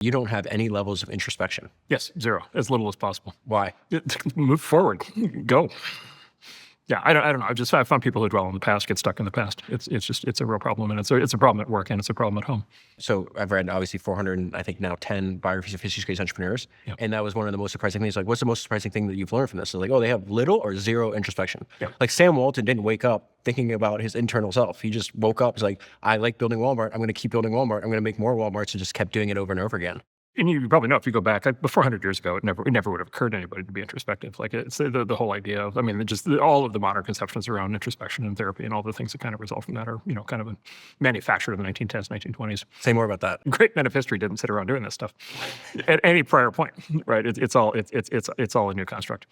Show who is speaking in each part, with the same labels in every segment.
Speaker 1: You don't have any levels of introspection.
Speaker 2: Yes, zero, as little as possible.
Speaker 1: Why?
Speaker 2: Move forward, go. Yeah, I don't know. I found people who dwell on the past get stuck in the past. It's a real problem, and it's a problem at work, and it's a problem at home.
Speaker 1: So I've read obviously 400, and I think now 10 biographies of history's greatest entrepreneurs.
Speaker 2: Yep.
Speaker 1: And that was one of the most surprising things. Like, what's the most surprising thing that you've learned from this? So like, oh, they have little or zero introspection.
Speaker 2: Yep.
Speaker 1: Like Sam Walton didn't wake up thinking about his internal self. He just woke up. He's like, I like building Walmart. I'm going to keep building Walmart. I'm going to make more Walmarts, and just kept doing it over and over again.
Speaker 2: And you probably know, if you go back before 100 years ago, it never would have occurred to anybody to be introspective. Like, it's the whole idea of, all of the modern conceptions around introspection and therapy and all the things that kind of result from that are, kind of manufactured in the 1910s, 1920s.
Speaker 1: Say more about that.
Speaker 2: Great men of history didn't sit around doing this stuff at any prior point, right? It's all a new construct.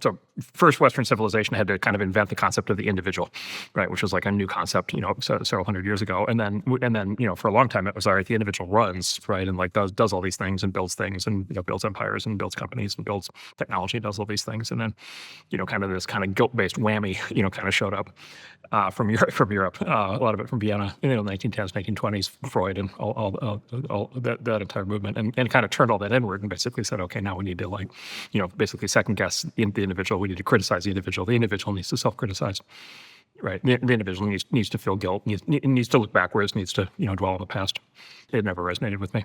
Speaker 2: So first Western civilization had to kind of invent the concept of the individual, right? Which was like a new concept, several hundred years ago. And then, for a long time it was, all right, the individual runs, right, and like does all these things and builds things and builds empires and builds companies and builds technology, does all these things, and then kind of this kind of guilt-based whammy kind of showed up from Europe, a lot of it from Vienna in the 1910s, 1920s, Freud and all that entire movement, and kind of turned all that inward and basically said, okay, now we need to basically second guess the individual. We need to criticize the individual. The individual needs to self-criticize. Right, the individual needs to feel guilt, needs to look backwards, needs to dwell on the past. It never resonated with me.